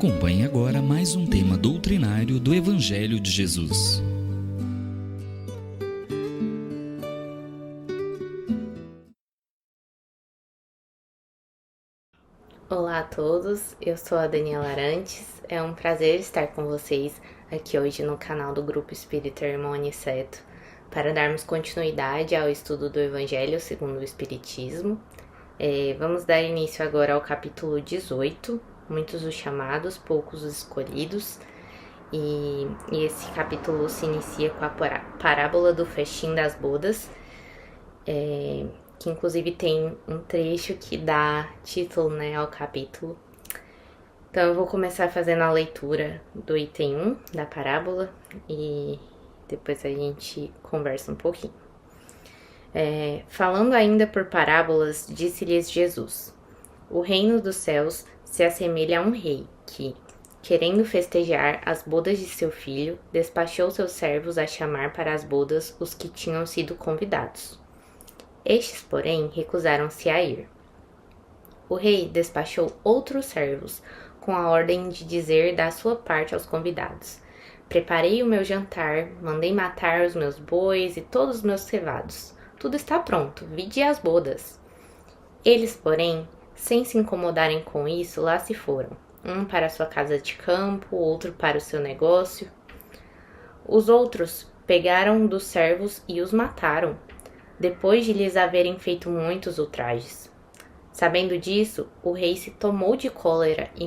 Acompanhe agora mais um tema doutrinário do Evangelho de Jesus. Olá a todos, eu sou a Daniela Arantes, é um prazer estar com vocês aqui hoje no canal do Grupo Espírita Irmão Aniceto para darmos continuidade ao estudo do Evangelho segundo o Espiritismo. Vamos dar início agora ao capítulo 18, muitos os chamados, poucos os escolhidos, e esse capítulo se inicia com a parábola do festim das bodas, que inclusive tem um trecho que dá título, ao capítulo. Então eu vou começar fazendo a leitura do item 1 da parábola e depois a gente conversa um pouquinho. Falando ainda por parábolas, disse-lhes Jesus: o reino dos céus se assemelha a um rei que, querendo festejar as bodas de seu filho, despachou seus servos a chamar para as bodas os que tinham sido convidados. Estes, porém, recusaram-se a ir. O rei despachou outros servos, com a ordem de dizer da sua parte aos convidados: preparei o meu jantar, mandei matar os meus bois e todos os meus cevados. Tudo está pronto, vide as bodas. Eles, porém, sem se incomodarem com isso, lá se foram, um para sua casa de campo, outro para o seu negócio. Os outros pegaram dos servos e os mataram, depois de lhes haverem feito muitos ultrajes. Sabendo disso, o rei se tomou de cólera e,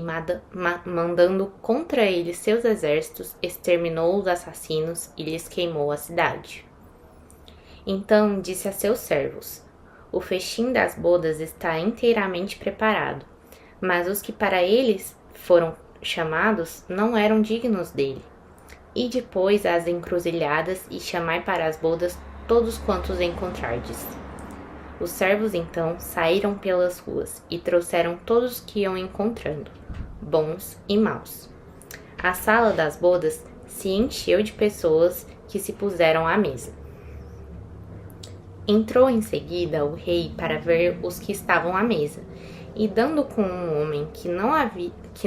mandando contra eles seus exércitos, exterminou os assassinos e lhes queimou a cidade. Então disse a seus servos: o festim das bodas está inteiramente preparado, mas os que para eles foram chamados não eram dignos dele. E depois às encruzilhadas e chamai para as bodas todos quantos encontrardes. Os servos então saíram pelas ruas e trouxeram todos que iam encontrando, bons e maus. A sala das bodas se encheu de pessoas que se puseram à mesa. Entrou em seguida o rei para ver os que estavam à mesa, e dando com um homem que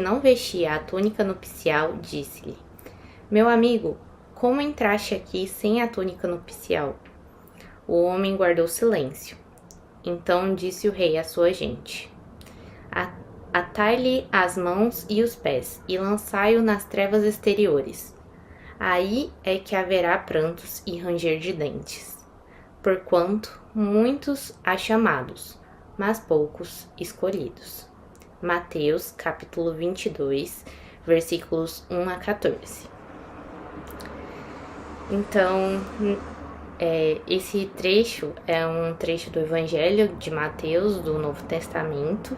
não vestia a túnica nupcial, disse-lhe: meu amigo, como entraste aqui sem a túnica nupcial? O homem guardou silêncio. Então disse o rei à sua gente: atai-lhe as mãos e os pés, e lançai-o nas trevas exteriores. Aí é que haverá prantos e ranger de dentes, porquanto muitos há chamados, mas poucos escolhidos. Mateus, capítulo 22, versículos 1 a 14. Então, esse trecho é um trecho do Evangelho de Mateus, do Novo Testamento,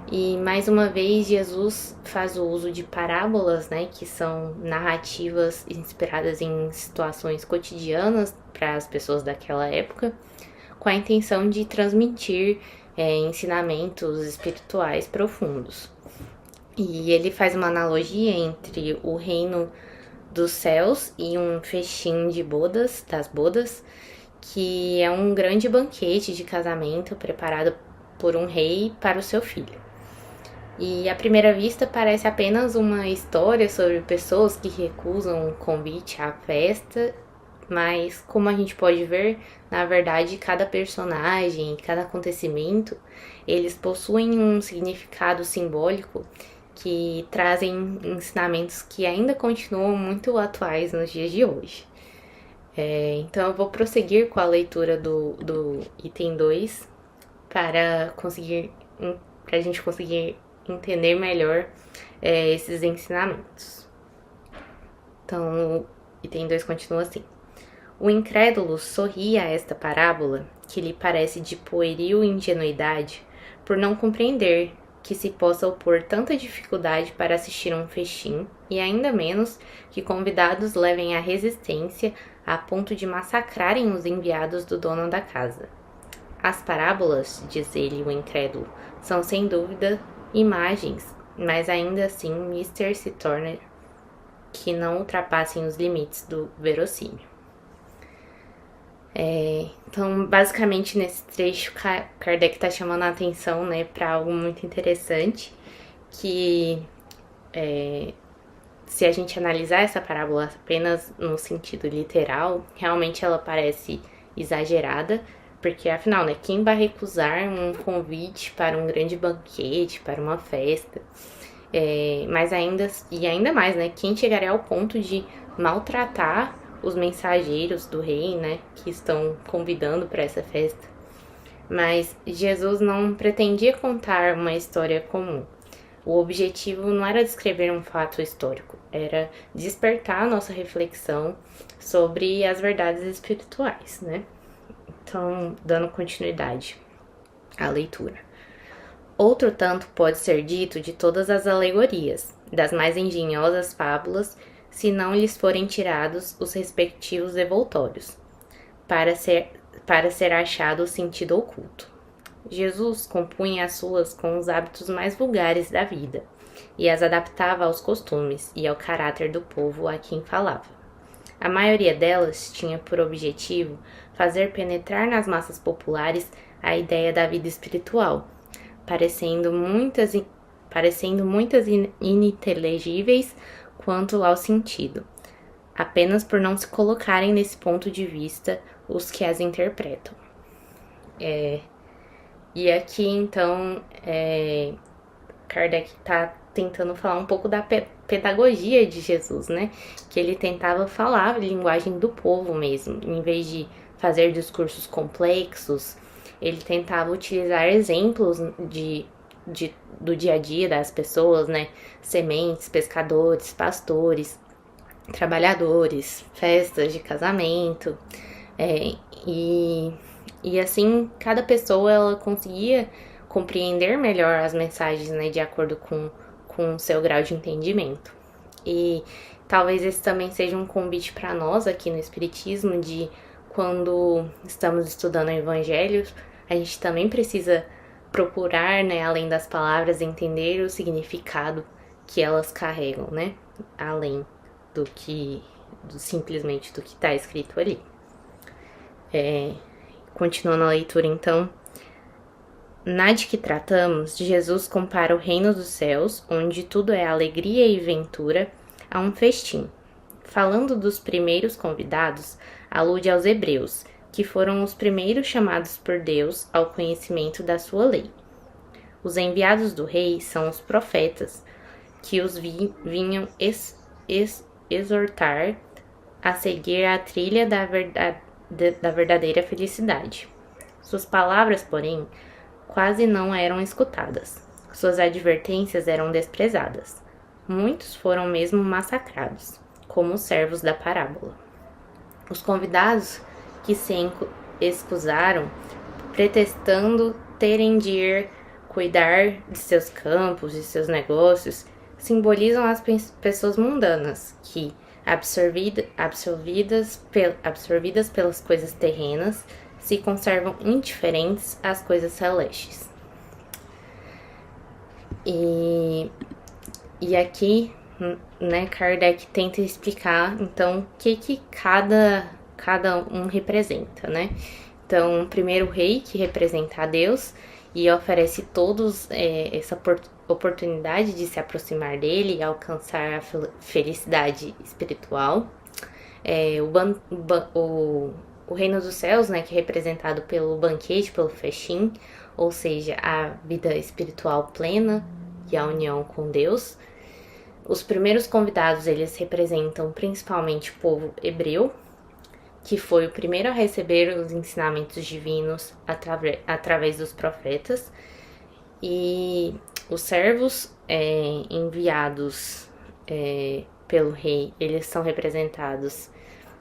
e mais uma vez Jesus faz o uso de parábolas, que são narrativas inspiradas em situações cotidianas para as pessoas daquela época, com a intenção de transmitir ensinamentos espirituais profundos. E ele faz uma analogia entre o reino dos céus e um festim de bodas, das bodas, que é um grande banquete de casamento preparado por um rei para o seu filho. E à primeira vista parece apenas uma história sobre pessoas que recusam o convite à festa, mas como a gente pode ver, na verdade, cada personagem, cada acontecimento, eles possuem um significado simbólico que trazem ensinamentos que ainda continuam muito atuais nos dias de hoje. Então eu vou prosseguir com a leitura do item 2 para a gente conseguir entender melhor esses ensinamentos. Então o item 2 continua assim: o incrédulo sorri a esta parábola, que lhe parece de pueril ingenuidade, por não compreender que se possa opor tanta dificuldade para assistir a um festim, e ainda menos que convidados levem à resistência a ponto de massacrarem os enviados do dono da casa. As parábolas, diz ele, o incrédulo, são sem dúvida imagens, mas ainda assim mister se torna que não ultrapassem os limites do verossímil. Então, basicamente, nesse trecho, Kardec está chamando a atenção, para algo muito interessante, que se a gente analisar essa parábola apenas no sentido literal, realmente ela parece exagerada, porque afinal, né, quem vai recusar um convite para um grande banquete, para uma festa? Mas ainda mais, né, quem chegaria ao ponto de maltratar os mensageiros do rei, né, que estão convidando para essa festa? Mas Jesus não pretendia contar uma história comum. O objetivo não era descrever um fato histórico, era despertar a nossa reflexão sobre as verdades espirituais, né? Então, dando continuidade à leitura. Outro tanto pode ser dito de todas as alegorias, das mais engenhosas fábulas, se não lhes forem tirados os respectivos devoltórios, para ser achado o sentido oculto. Jesus compunha as suas com os hábitos mais vulgares da vida e as adaptava aos costumes e ao caráter do povo a quem falava. A maioria delas tinha por objetivo fazer penetrar nas massas populares a ideia da vida espiritual, parecendo muitas ininteligíveis quanto ao sentido, apenas por não se colocarem nesse ponto de vista os que as interpretam. E aqui, então, Kardec está tentando falar um pouco da pedagogia de Jesus, né? Que ele tentava falar a linguagem do povo mesmo. Em vez de fazer discursos complexos, ele tentava utilizar exemplos do dia a dia das pessoas, né? Sementes, pescadores, pastores, trabalhadores, festas de casamento, e assim, cada pessoa ela conseguia compreender melhor as mensagens, né, de acordo com o seu grau de entendimento. E talvez esse também seja um convite para nós aqui no Espiritismo, de quando estamos estudando o Evangelho, a gente também precisa procurar, né, além das palavras, entender o significado que elas carregam, né, além simplesmente do que está escrito ali. Continuando a leitura, então. Na de que tratamos, Jesus compara o reino dos céus, onde tudo é alegria e ventura, a um festim. Falando dos primeiros convidados, alude aos hebreus, que foram os primeiros chamados por Deus ao conhecimento da sua lei. Os enviados do rei são os profetas, que os vinham exortar a seguir a trilha da verdadeira felicidade. Suas palavras, porém, quase não eram escutadas. Suas advertências eram desprezadas. Muitos foram mesmo massacrados, como os servos da parábola. Os convidados que se excusaram, pretextando terem de ir cuidar de seus campos, de seus negócios, simbolizam as pessoas mundanas que, absorvidas pelas coisas terrenas, se conservam indiferentes às coisas celestes. E aqui, né, Kardec tenta explicar, então, o que cada um representa, né? Então, primeiro o rei, que representa a Deus, e oferece todos essa oportunidade de se aproximar dele e alcançar a felicidade espiritual. O reino dos céus, né, que é representado pelo banquete, pelo festim, ou seja, a vida espiritual plena e a união com Deus. Os primeiros convidados, eles representam principalmente o povo hebreu, que foi o primeiro a receber os ensinamentos divinos através dos profetas. E os servos enviados pelo rei, eles são representados,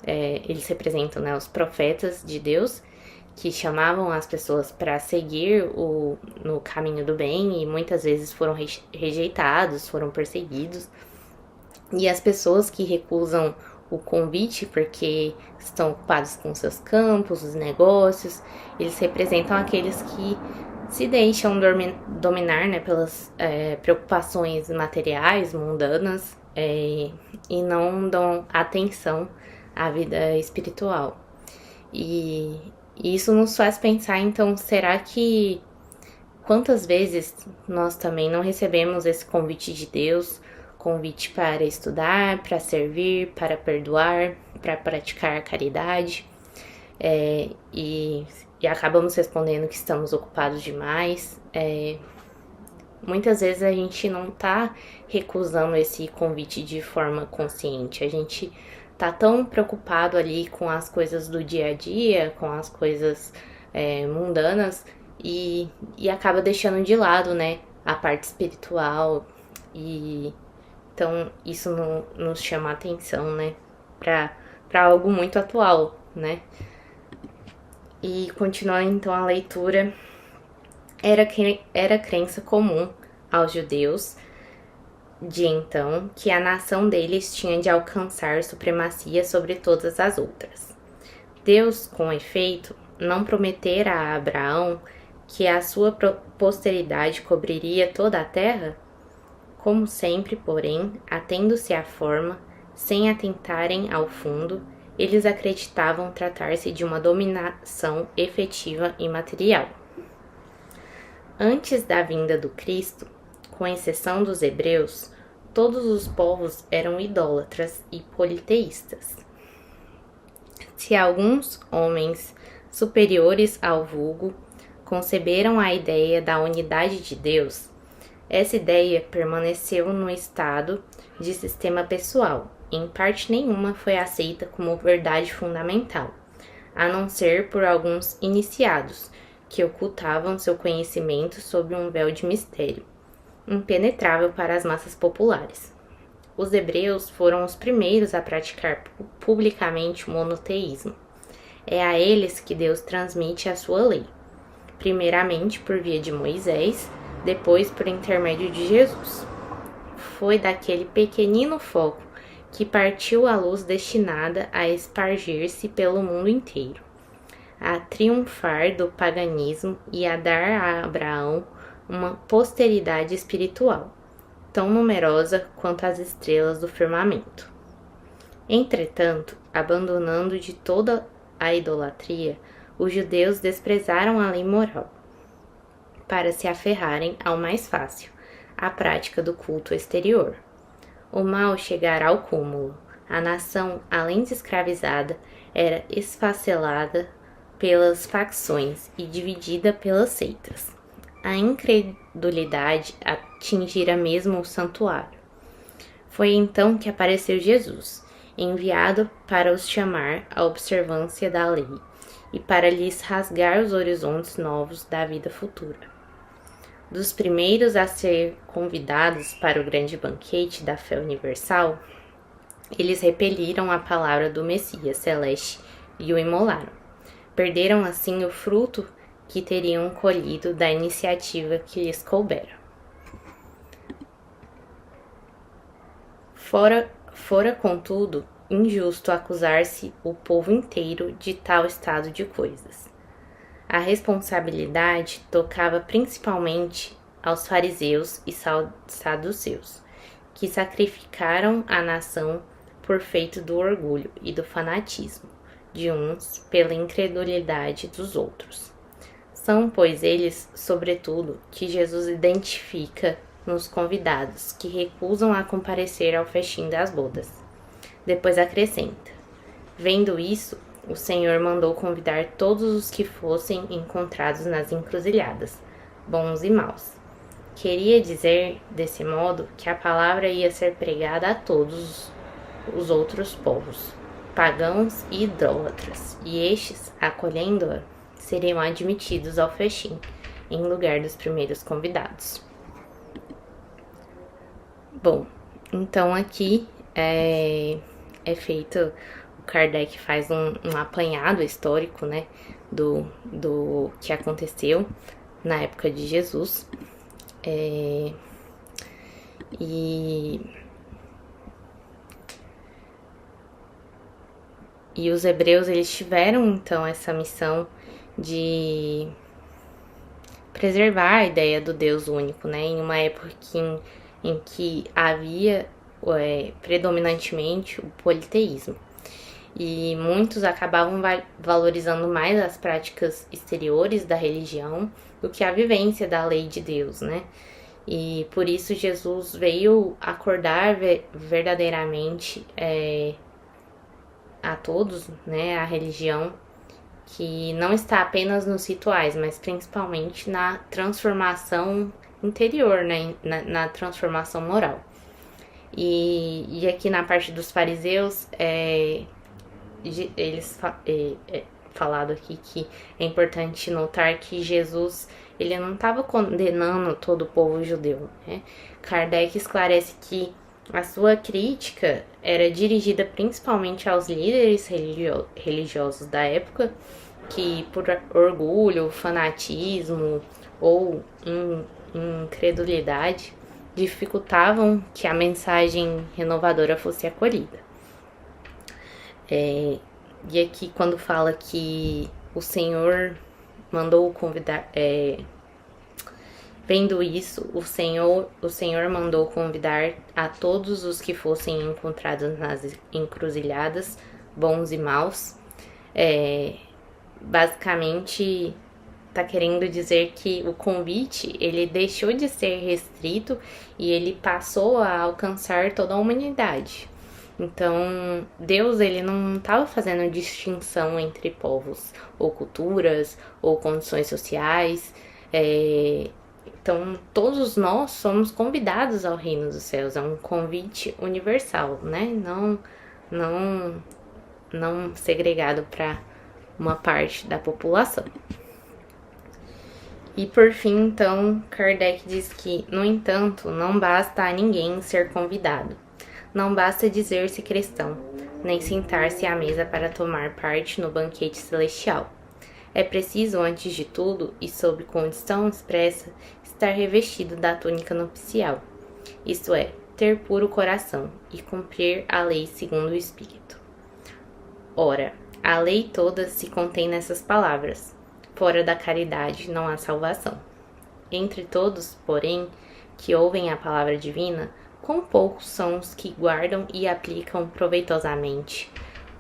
eles representam, né, os profetas de Deus, que chamavam as pessoas para seguir no caminho do bem, e muitas vezes foram rejeitados, foram perseguidos. E as pessoas que recusam o convite porque estão ocupados com seus campos, os negócios, eles representam aqueles que se deixam dominar, né, pelas preocupações materiais, mundanas, e não dão atenção à vida espiritual. E isso nos faz pensar, então, será que quantas vezes nós também não recebemos esse convite de Deus convite para estudar, para servir, para perdoar, para praticar a caridade. E acabamos respondendo que estamos ocupados demais. Muitas vezes a gente não tá recusando esse convite de forma consciente. A gente tá tão preocupado ali com as coisas do dia a dia, com as coisas mundanas, e acaba deixando de lado, né, a parte espiritual. E então isso nos chama a atenção, né, para algo muito atual, né. E continuando então a leitura, era crença comum aos judeus de então que a nação deles tinha de alcançar supremacia sobre todas as outras. Deus, com efeito, não prometera a Abraão que a sua posteridade cobriria toda a terra? Como sempre, porém, atendo-se à forma, sem atentarem ao fundo, eles acreditavam tratar-se de uma dominação efetiva e material. Antes da vinda do Cristo, com exceção dos hebreus, todos os povos eram idólatras e politeístas. Se alguns homens superiores ao vulgo conceberam a ideia da unidade de Deus, essa ideia permaneceu no estado de sistema pessoal. Em parte nenhuma foi aceita como verdade fundamental, a não ser por alguns iniciados, que ocultavam seu conhecimento sob um véu de mistério, impenetrável para as massas populares. Os hebreus foram os primeiros a praticar publicamente o monoteísmo. É a eles que Deus transmite a sua lei, primeiramente por via de Moisés, depois por intermédio de Jesus. Foi daquele pequenino foco que partiu a luz destinada a espargir-se pelo mundo inteiro, a triunfar do paganismo e a dar a Abraão uma posteridade espiritual, tão numerosa quanto as estrelas do firmamento. Entretanto, abandonando de toda a idolatria, os judeus desprezaram a lei moral, para se aferrarem ao mais fácil, a prática do culto exterior. O mal chegara ao cúmulo. A nação, além de escravizada, era esfacelada pelas facções e dividida pelas seitas. A incredulidade atingira mesmo o santuário. Foi então que apareceu Jesus, enviado para os chamar à observância da lei e para lhes rasgar os horizontes novos da vida futura. Dos primeiros a ser convidados para o grande banquete da fé universal, eles repeliram a palavra do Messias celeste e o imolaram. Perderam assim o fruto que teriam colhido da iniciativa que lhes coubera. Fora, contudo, injusto acusar-se o povo inteiro de tal estado de coisas. A responsabilidade tocava principalmente aos fariseus e saduceus, que sacrificaram a nação por feito do orgulho e do fanatismo de uns pela incredulidade dos outros. São, pois, eles, sobretudo, que Jesus identifica nos convidados que recusam a comparecer ao festim das bodas. Depois acrescenta: vendo isso, o Senhor mandou convidar todos os que fossem encontrados nas encruzilhadas, bons e maus. Queria dizer, desse modo, que a palavra ia ser pregada a todos os outros povos, pagãos e idólatras, e estes, acolhendo-a, seriam admitidos ao festim, em lugar dos primeiros convidados. Bom, então aqui é feito... Kardec faz um apanhado histórico, né, do que aconteceu na época de Jesus. E os hebreus, eles tiveram, então, essa missão de preservar a ideia do Deus único, né, em uma época em que havia predominantemente o politeísmo. E muitos acabavam valorizando mais as práticas exteriores da religião do que a vivência da lei de Deus, né? E por isso Jesus veio acordar verdadeiramente a todos, né, a religião, que não está apenas nos rituais, mas principalmente na transformação interior, né, na transformação moral. E aqui na parte dos fariseus, eles falado aqui que é importante notar que Jesus ele não estava condenando todo o povo judeu, né? Kardec esclarece que a sua crítica era dirigida principalmente aos líderes religiosos da época que por orgulho, fanatismo ou incredulidade dificultavam que a mensagem renovadora fosse acolhida. E aqui quando fala que o Senhor mandou convidar, vendo isso, o Senhor mandou convidar a todos os que fossem encontrados nas encruzilhadas, bons e maus. Basicamente está querendo dizer que o convite ele deixou de ser restrito e ele passou a alcançar toda a humanidade. Então, Deus ele não estava fazendo distinção entre povos, ou culturas, ou condições sociais. Então, todos nós somos convidados ao reino dos céus. É um convite universal, né? Não segregado para uma parte da população. E por fim, então, Kardec diz que, no entanto, não basta a ninguém ser convidado. Não basta dizer-se cristão, nem sentar-se à mesa para tomar parte no banquete celestial. É preciso, antes de tudo, e sob condição expressa, estar revestido da túnica nupcial, isto é, ter puro coração e cumprir a lei segundo o Espírito. Ora, a lei toda se contém nessas palavras: fora da caridade não há salvação. Entre todos, porém, que ouvem a palavra divina, quão poucos são os que guardam e aplicam proveitosamente.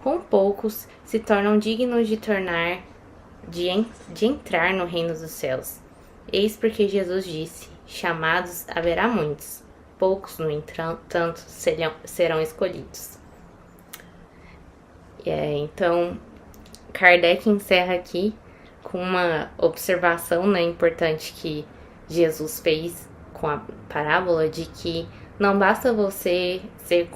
Quão poucos se tornam dignos de entrar no reino dos céus. Eis porque Jesus disse: chamados haverá muitos, poucos, no entanto, serão escolhidos. Então, Kardec encerra aqui com uma observação, né, importante que Jesus fez com a parábola de que não basta você ser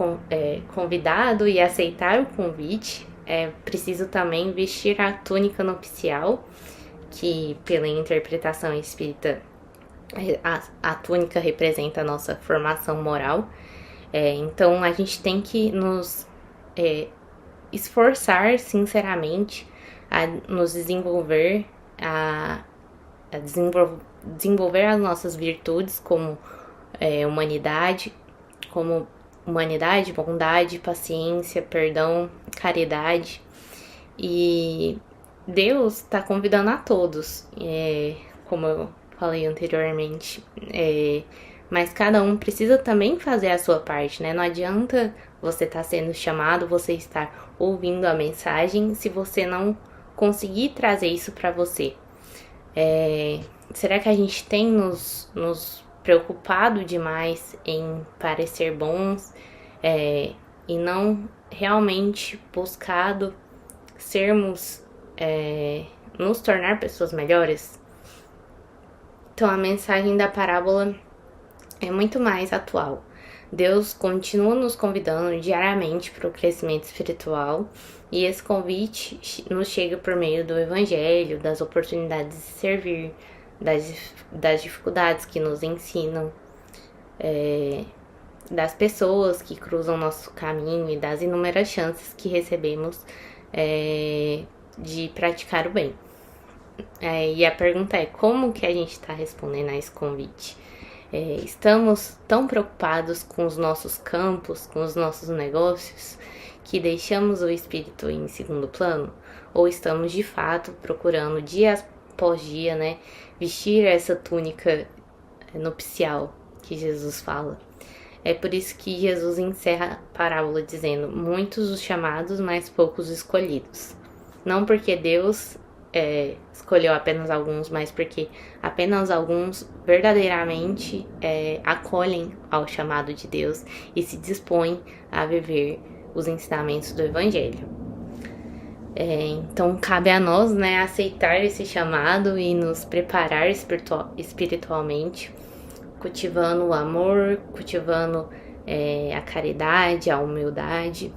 convidado e aceitar o convite, é preciso também vestir a túnica nupcial, que pela interpretação espírita a túnica representa a nossa formação moral. Então a gente tem que nos esforçar sinceramente a nos desenvolver, desenvolver as nossas virtudes como humanidade, bondade, paciência, perdão, caridade. E Deus está convidando a todos, como eu falei anteriormente, mas cada um precisa também fazer a sua parte, né? Não adianta você estar sendo chamado, você estar ouvindo a mensagem, se você não conseguir trazer isso para você. Será que a gente tem nos preocupado demais em parecer bons e não realmente buscado sermos, nos tornar pessoas melhores? Então a mensagem da parábola é muito mais atual. Deus continua nos convidando diariamente para o crescimento espiritual e esse convite nos chega por meio do Evangelho, das oportunidades de servir, das dificuldades que nos ensinam, das pessoas que cruzam nosso caminho e das inúmeras chances que recebemos de praticar o bem. E a pergunta é: como que a gente está respondendo a esse convite? Estamos tão preocupados com os nossos campos, com os nossos negócios, que deixamos o espírito em segundo plano? Ou estamos de fato procurando dia após dia, né, vestir essa túnica nupcial que Jesus fala? É por isso que Jesus encerra a parábola dizendo: muitos os chamados, mas poucos os escolhidos. Não porque Deus escolheu apenas alguns, mas porque apenas alguns verdadeiramente acolhem ao chamado de Deus e se dispõem a viver os ensinamentos do Evangelho. Então cabe a nós, né, aceitar esse chamado e nos preparar espiritualmente, cultivando o amor, cultivando a caridade, a humildade,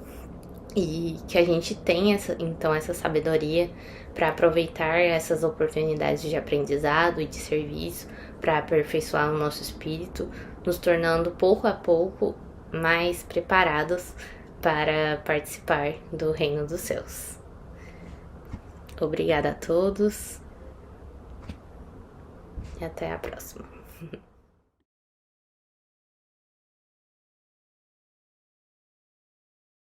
e que a gente tenha essa sabedoria para aproveitar essas oportunidades de aprendizado e de serviço para aperfeiçoar o nosso espírito, nos tornando pouco a pouco mais preparados para participar do reino dos céus. Obrigada a todos e até a próxima.